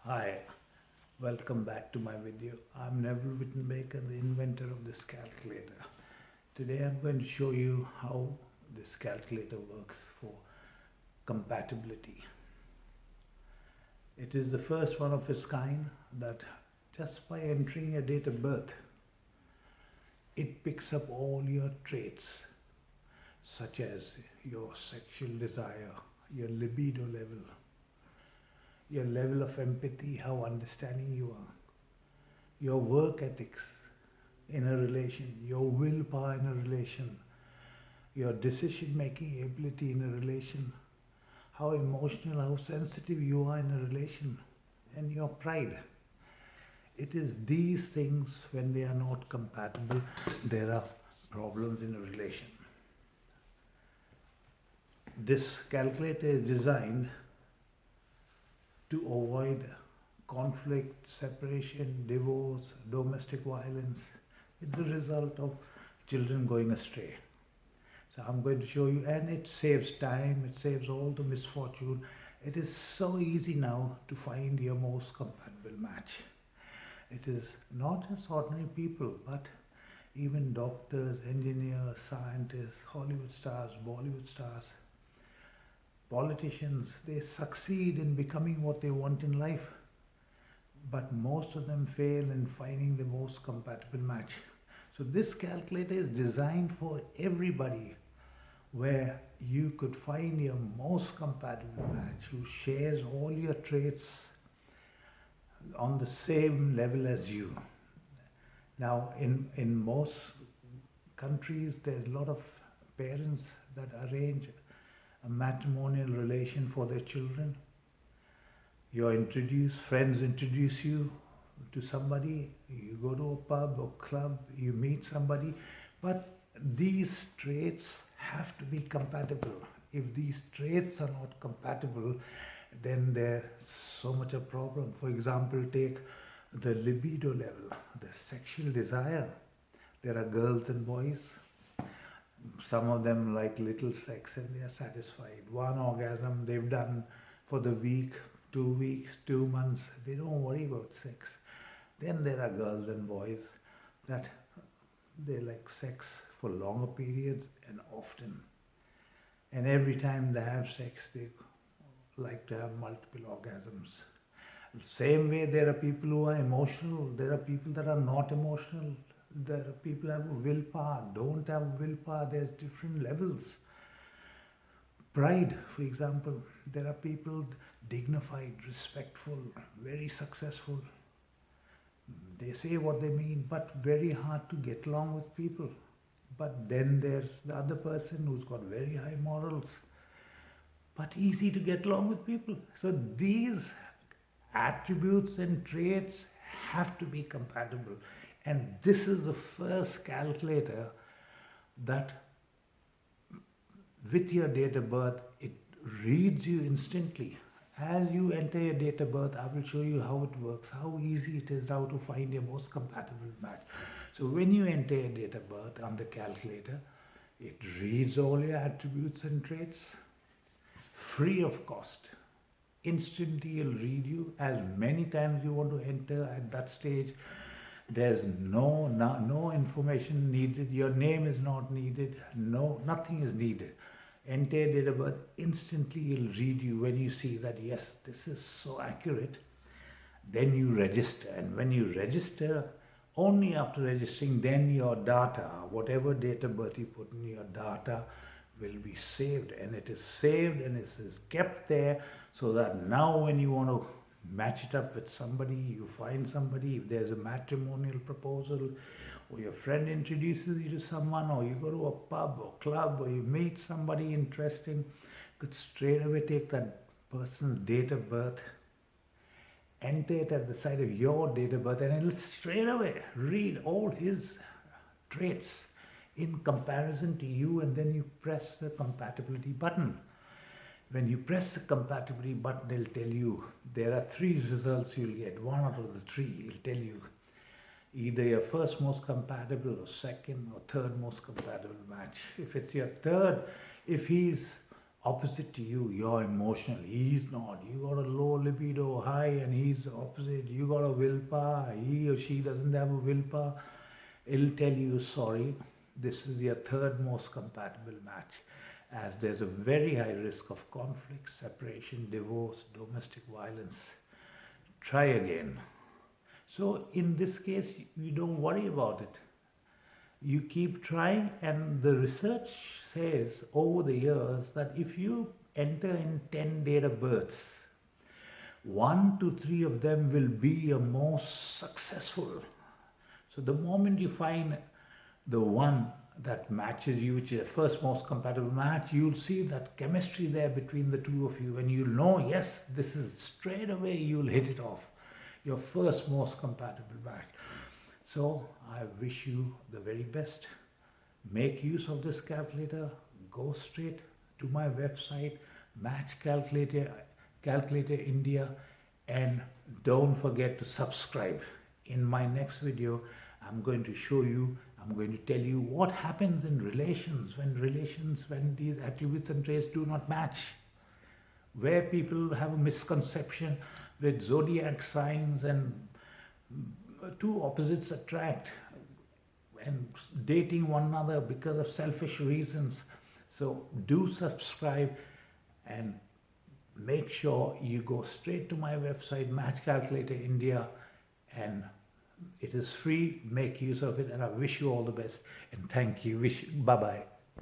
Hi, welcome back to my video. I'm Neville Wittenbaker, the inventor of this calculator. Today I'm going to show you how this calculator works for compatibility. It is the first one of its kind that just by entering your date of birth, it picks up all your traits such as your sexual desire, your libido level, your level of empathy, how understanding you are, your work ethics in a relation, your willpower in a relation, your decision making ability in a relation, how emotional, how sensitive you are in a relation, and your pride. It is these things, when they are not compatible, there are problems in a relation. This calculator is designed to avoid conflict, separation, divorce, domestic violence, with the result of children going astray. So I'm going to show you, and it saves time, it saves all the misfortune. It is so easy now to find your most compatible match. It is not just ordinary people, but even doctors, engineers, scientists, Hollywood stars, Bollywood stars, politicians. They succeed in becoming what they want in life, but most of them fail in finding the most compatible match. So this calculator is designed for everybody, where you could find your most compatible match who shares all your traits on the same level as you. Now in most countries there's a lot of parents that arrange a matrimonial relation for their children. You're introduced, friends introduce you to somebody, you go to a pub or club, you meet somebody, but these traits have to be compatible. If these traits are not compatible, then there's so much a problem. For example, take the libido level, the sexual desire. There are girls and boys. Some of them like little sex and they are satisfied. One orgasm they've done for the week, 2 weeks, 2 months. They don't worry about sex. Then there are girls and boys that they like sex for longer periods and often. And every time they have sex, they like to have multiple orgasms. Same way, there are people who are emotional. There are people that are not emotional. There are people who have willpower, don't have willpower. There's different levels. Pride, for example. There are people dignified, respectful, very successful. They say what they mean, but very hard to get along with people. But then there's the other person who's got very high morals, but easy to get along with people. So these attributes and traits have to be compatible. And this is the first calculator that with your date of birth, it reads you instantly. As you enter your date of birth, I will show you how it works, how easy it is now to find your most compatible match. So when you enter your date of birth on the calculator, it reads all your attributes and traits free of cost. Instantly it'll read you as many times you want to enter at that stage. There's no information needed. Your name is not needed. Nothing is needed. Enter date of birth, instantly it'll read you. When you see that, yes, this is so accurate, then you register. And when you register, only after registering, then your data, whatever date of birth you put in, your data will be saved. And it is saved and it is kept there, so that now when you want to match it up with somebody, you find somebody, if there's a matrimonial proposal, or your friend introduces you to someone, or you go to a pub or club, or you meet somebody interesting, you could straight away take that person's date of birth, enter it at the side of your date of birth, and it'll straight away read all his traits in comparison to you, and then you press the compatibility button. When you press the compatibility button, they'll tell you there are 3 results you'll get. One out of the 3 will tell you either your first most compatible, or second or third most compatible match. If it's your third, if he's opposite to you, you're emotional, he's not. You got a low libido, high, and he's the opposite. You got a willpower, he or she doesn't have a willpower. It'll tell you, sorry, this is your third most compatible match, as there's a very high risk of conflict, separation, divorce, domestic violence. Try again. So in this case, you don't worry about it. You keep trying, and the research says over the years that if you enter in 10 date of births, 1 to 3 of them will be your most successful. So the moment you find the one that matches you, which is the first most compatible match, you'll see that chemistry there between the two of you, and you'll know, yes, this is straight away, you'll hit it off. Your first most compatible match. So I wish you the very best. Make use of this calculator. Go straight to my website, Match Calculator India, and don't forget to subscribe. In my next video, I'm going to tell you what happens in relations when these attributes and traits do not match. Where people have a misconception with zodiac signs and two opposites attract and dating one another because of selfish reasons. So do subscribe and make sure you go straight to my website, Match Calculator India, and it is free. Make use of it, and I wish you all the best, and thank you. Bye bye.